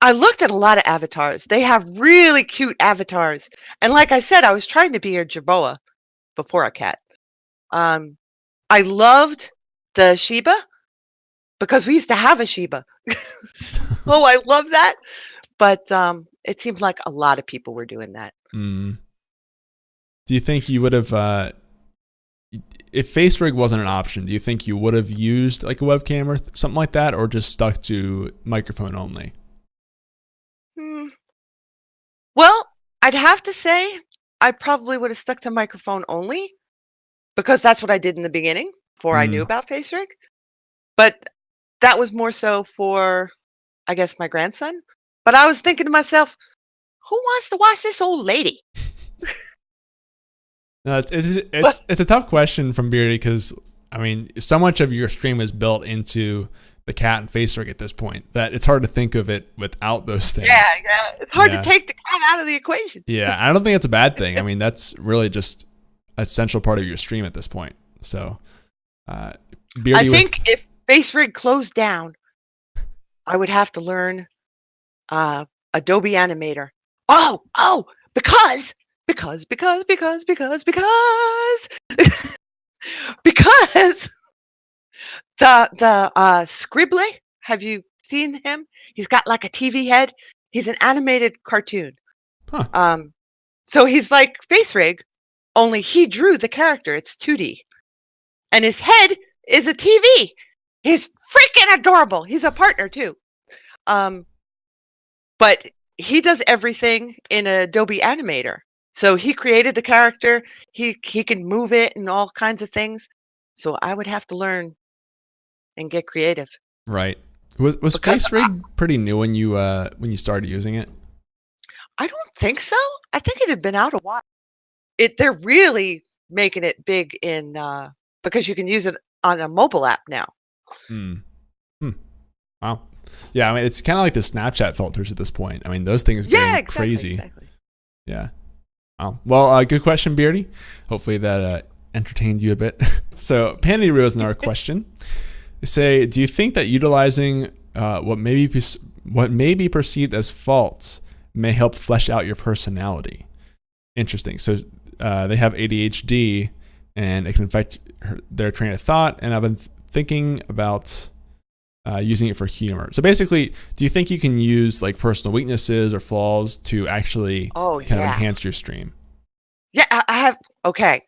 I looked at a lot of avatars. They have really cute avatars. And like I said, I was trying to be a Jerboa before a cat. I loved the Shiba because we used to have a Shiba. Oh, I love that. But it seemed like a lot of people were doing that. Do you think you would have, if Facerig wasn't an option, do you think you would have used like a webcam or something like that, or just stuck to microphone only? Well, I'd have to say I probably would have stuck to microphone only, because that's what I did in the beginning before I knew about Facerig. But that was more so for, I guess, my grandson. But I was thinking to myself, who wants to watch this old lady? No, it's a tough question from Beardy, because I mean, so much of your stream is built into the cat and Facerig at this point that it's hard to think of it without those things. Yeah. It's hard to take the cat out of the equation. Yeah, I don't think it's a bad thing. I mean, that's really just an essential part of your stream at this point. So, Beardy, I think if Facerig closed down, I would have to learn Adobe Animator. Oh, because because the Scribbly, have you seen him? He's got like a TV head. He's an animated cartoon. Huh. So he's like Facerig, only he drew the character. It's 2D. And his head is a TV. He's freaking adorable. He's a partner too. But he does everything in Adobe Animator. So he created the character. He can move it and all kinds of things. So I would have to learn and get creative. Right. Was Because Facerig pretty new when you started using it? I don't think so. I think it had been out a while. They're really making it big in because you can use it on a mobile app now. Hmm. Wow. Yeah, I mean, it's kind of like the Snapchat filters at this point. I mean, those things are getting crazy. Exactly. Yeah. Wow. Well, good question, Beardy. Hopefully that entertained you a bit. So, Pandy Roo has another question. They say, do you think that utilizing what may be perceived as faults may help flesh out your personality? Interesting. So, they have ADHD, and it can affect their train of thought. And I've been thinking about using it for humor. So basically, do you think you can use like personal weaknesses or flaws to actually kind of enhance your stream? Yeah, I have. Okay.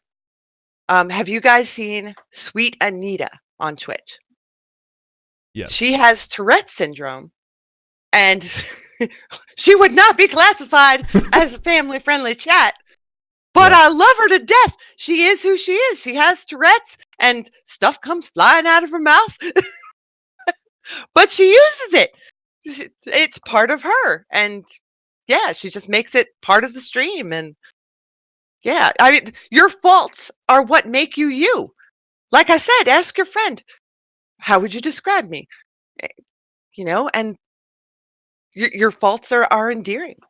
Have you guys seen Sweet Anita on Twitch? Yes. She has Tourette syndrome, and she would not be classified as a family-friendly chat. But I love her to death. She is who she is. She has Tourette's, and stuff comes flying out of her mouth. But she uses it. It's part of her. And yeah, she just makes it part of the stream. And yeah, I mean, your faults are what make you you. Like I said, ask your friend, how would you describe me? And your faults are endearing.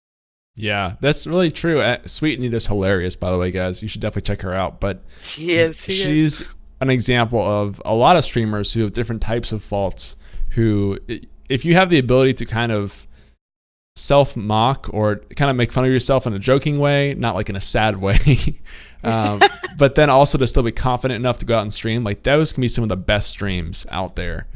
Yeah, that's really true. Sweet Anita's hilarious, by the way, guys. You should definitely check her out. But she's an example of a lot of streamers who have different types of faults. Who, if you have the ability to kind of self-mock or kind of make fun of yourself in a joking way, not like in a sad way, but then also to still be confident enough to go out and stream, like those can be some of the best streams out there.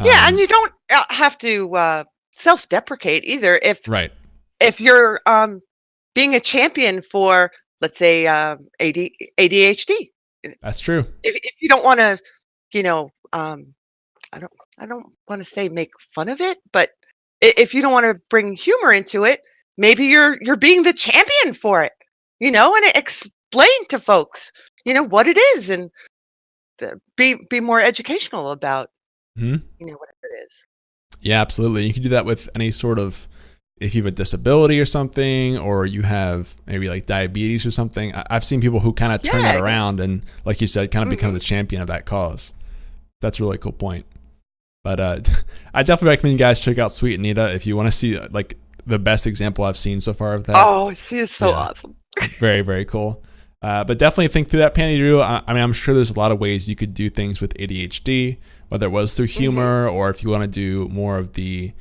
Yeah, and you don't have to self-deprecate either. If you're being a champion for, let's say, ADHD. That's true. If you don't want to, I don't want to say make fun of it, but if you don't want to bring humor into it, maybe you're being the champion for it, and explain to folks, what it is, and be more educational about, whatever it is. Yeah, absolutely. You can do that with any sort of, if you have a disability or something, or you have maybe like diabetes or something. I've seen people who kind of turn that around and, like you said, kind of become the champion of that cause. That's a really cool point. But I definitely recommend you guys check out Sweet Anita if you want to see like the best example I've seen so far of that. Oh, she is so awesome. Very, very cool. But definitely think through that, Pandy Roo. I mean, I'm sure there's a lot of ways you could do things with ADHD, whether it was through humor or if you want to do more of the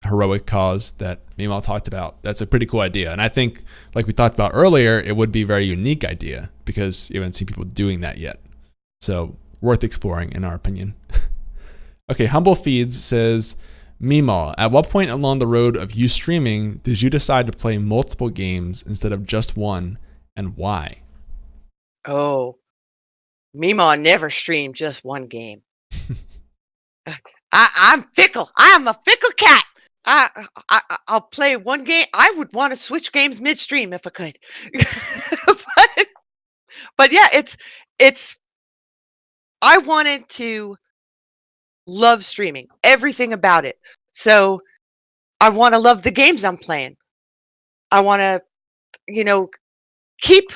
heroic cause that MeeMaw talked about. That's a pretty cool idea. And I think, like we talked about earlier, it would be a very unique idea because you haven't seen people doing that yet. So worth exploring, in our opinion. Okay, Humble Feeds says, MeeMaw, at what point along the road of you streaming did you decide to play multiple games instead of just one, and why? Oh, MeeMaw never streamed just one game. I'm fickle. I am a fickle cat. I'll play one game. I would want to switch games midstream if I could. but yeah, it's. I wanted to love streaming, everything about it. So I want to love the games I'm playing. I want to, keep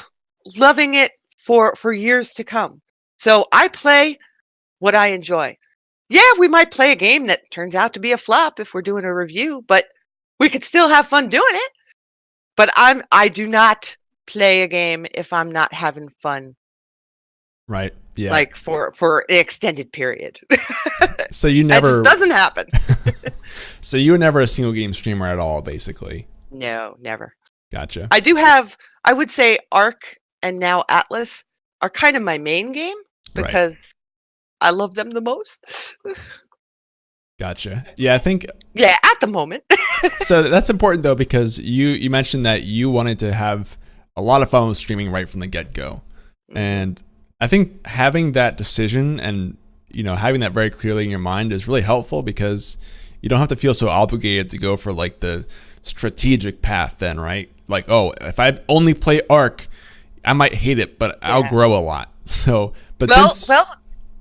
loving it for years to come. So I play what I enjoy. Yeah, we might play a game that turns out to be a flop if we're doing a review, but we could still have fun doing it. But I do not play a game if I'm not having fun. Right. Yeah. Like for an extended period. So you never. That just doesn't happen. So you were never a single game streamer at all, basically. No, never. Gotcha. I do have. I would say Arc and now Atlas are kind of my main game because I love them the most. Gotcha. Yeah, I think. Yeah, at the moment. So that's important though, because you mentioned that you wanted to have a lot of fun with streaming right from the get-go, and I think having that decision and having that very clearly in your mind is really helpful because you don't have to feel so obligated to go for like the strategic path then, right? Like, oh, if I only play Arc, I might hate it, but I'll Yeah. grow a lot. So, but Well, since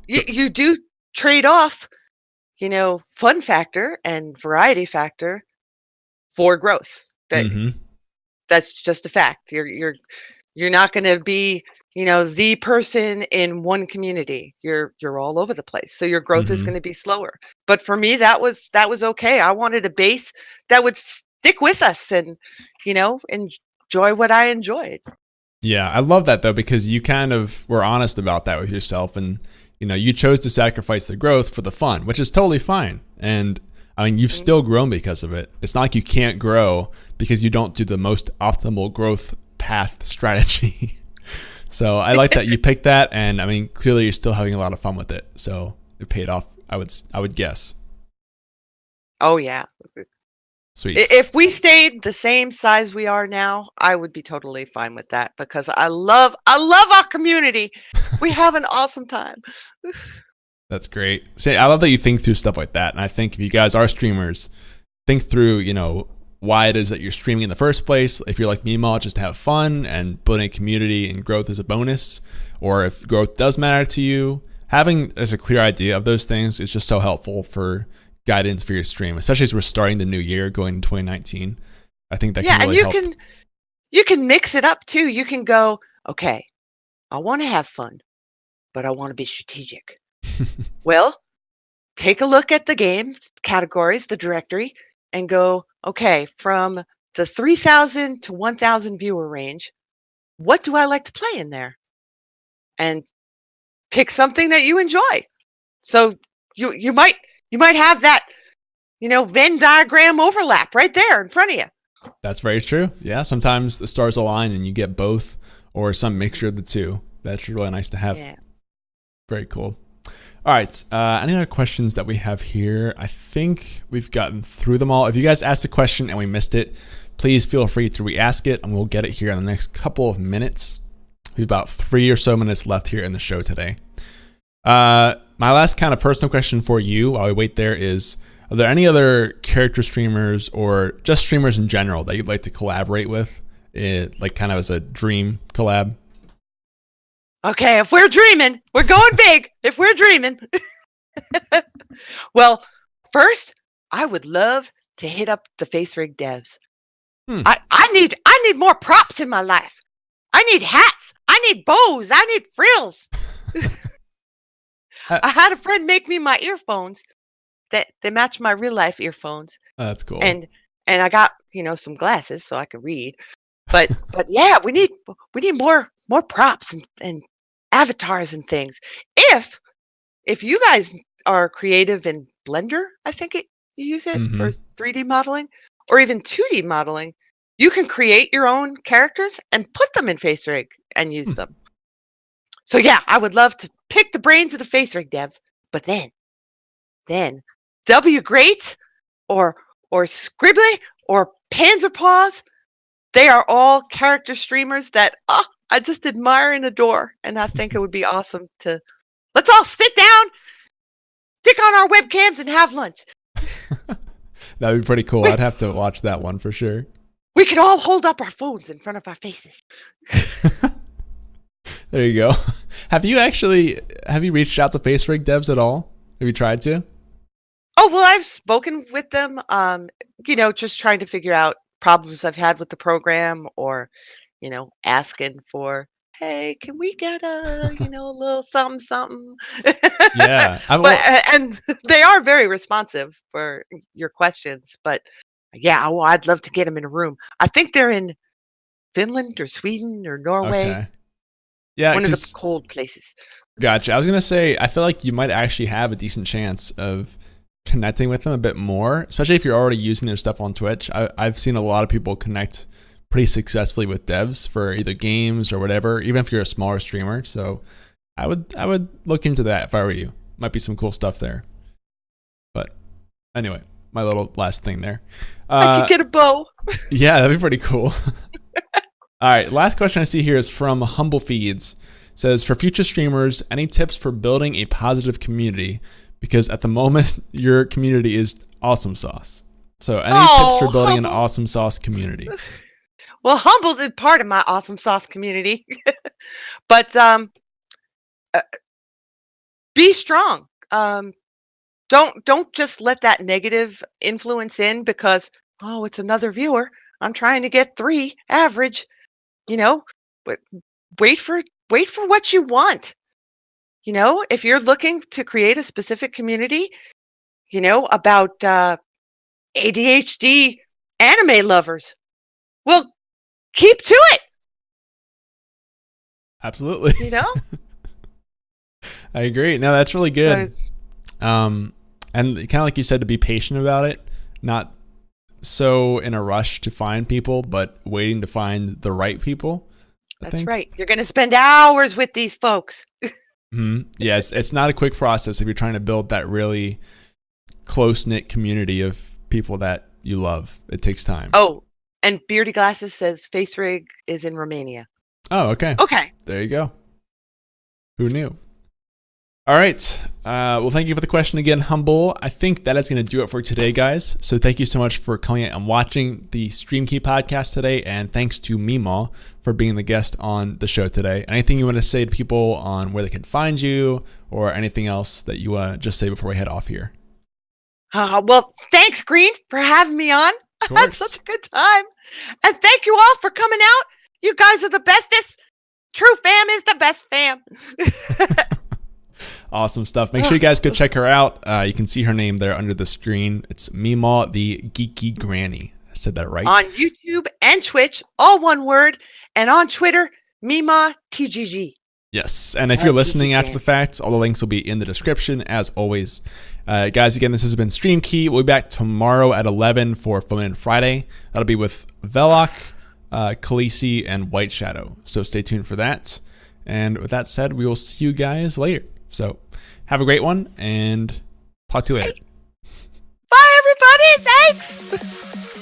you do trade off, fun factor and variety factor for growth. Mhm. That's just a fact. You're not going to be, the person in one community. You're all over the place. So your growth is Mhm. going to be slower. But for me, that was okay. I wanted a base that would stick with us and, enjoy what I enjoyed. Yeah, I love that though, because you kind of were honest about that with yourself, and you chose to sacrifice the growth for the fun, which is totally fine. And I mean, you've still grown because of it. It's not like you can't grow because you don't do the most optimal growth path strategy. So I like that you picked that, and I mean, clearly you're still having a lot of fun with it. So it paid off. I would guess. Oh yeah. Sweet. If we stayed the same size we are now, I would be totally fine with that because I love our community. We have an awesome time. That's great. Say, I love that you think through stuff like that. And I think if you guys are streamers, think through, why it is that you're streaming in the first place. If you're like MeeMaw, just to have fun and building a community and growth is a bonus, or if growth does matter to you, having as a clear idea of those things is just so helpful for guidance for your stream, especially as we're starting the new year going into 2019. I think that can really help. You can mix it up too. You can go, okay, I want to have fun, but I want to be strategic. Well, take a look at the game categories, the directory, and go, okay, from the 3,000 to 1,000 viewer range, what do I like to play in there? And pick something that you enjoy. So you might have that, Venn diagram overlap right there in front of you. That's very true. Yeah, sometimes the stars align and you get both or some mixture of the two. That's really nice to have. Yeah. Very cool. All right. Any other questions that we have here? I think we've gotten through them all. If you guys asked a question and we missed it, please feel free to re-ask it, and we'll get it here in the next couple of minutes. We have about 3 or so minutes left here in the show today. My last kind of personal question for you while we wait there is, are there any other character streamers or just streamers in general that you'd like to collaborate with, like kind of as a dream collab? Okay, if we're dreaming, we're going big. If we're dreaming. Well, first, I would love to hit up the Facerig devs. I need more props in my life. I need hats. I need bows. I need frills. I had a friend make me my earphones that they match my real life earphones. That's cool. And I got, some glasses so I can read. But yeah, we need more props and avatars and things. If you guys are creative in Blender, I think you use it for 3D modeling or even 2D modeling, you can create your own characters and put them in Facerig and use them. So yeah, I would love to pick the brains of the Facerig devs, but then W Greats or Scribbly or Panzerpaws, they are all character streamers that I just admire and adore, and I think it would be awesome to let's all sit down, stick on our webcams, and have lunch. That'd be pretty cool. I'd have to watch that one for sure. We could all hold up our phones in front of our faces. There you go. Have you reached out to Facerig devs at all? Have you tried to? Oh, well, I've spoken with them, just trying to figure out problems I've had with the program or, asking for, hey, can we get a little something? Yeah. And they are very responsive for your questions. But yeah, I'd love to get them in a room. I think they're in Finland or Sweden or Norway. Okay. Yeah, one of the cold places. Gotcha. I was going to say, I feel like you might actually have a decent chance of connecting with them a bit more, especially if you're already using their stuff on Twitch. I've seen a lot of people connect pretty successfully with devs for either games or whatever, even if you're a smaller streamer. So I would look into that if I were you. Might be some cool stuff there. But anyway, my little last thing there. I could get a bow. Yeah, that'd be pretty cool. All right, last question I see here is from Humble Feeds. It says, for future streamers, any tips for building a positive community? Because at the moment, your community is awesome sauce. So any tips for building an awesome sauce community? Well, Humble's is part of my awesome sauce community. But be strong. Don't just let that negative influence in because, oh, it's another viewer. I'm trying to get 3 average. You know, but wait for what you want. You know, if you're looking to create a specific community, you know, about ADHD anime lovers, well, keep to it. Absolutely. You know, I agree. No, that's really good. And kind of like you said, to be patient about it, not so in a rush to find people, but waiting to find the right people. That's right. You're going to spend hours with these folks. Yeah, it's not a quick process if you're trying to build that really close-knit community of people that you love. It takes time. Oh, and Beardy Glasses says Facerig is in Romania. Oh, okay. Okay. There you go. Who knew? All right. Well, thank you for the question again, Humble. I think that is going to do it for today, guys. So thank you so much for coming and watching the Stream Key podcast today. And thanks to MeeMaw for being the guest on the show today. Anything you want to say to people on where they can find you or anything else that you want to just say before we head off here? Well, thanks, Green, for having me on. I had such a good time. And thank you all for coming out. You guys are the bestest. True fam is the best fam. Awesome stuff. Make sure you guys go check her out. You can see her name there under the screen. It's MeeMawTheGeekyGranny. I said that right. On YouTube and Twitch, all one word. And on Twitter, MeeMawTGG. Yes. And if you're listening after the fact, all the links will be in the description as always. Guys, again, this has been Stream Key. We'll be back tomorrow at 11 for Phone Friday. That'll be with Velok, Khaleesi, and White Shadow. So stay tuned for that. And with that said, we will see you guys later. So have a great one and talk to you later. Bye, everybody. Thanks.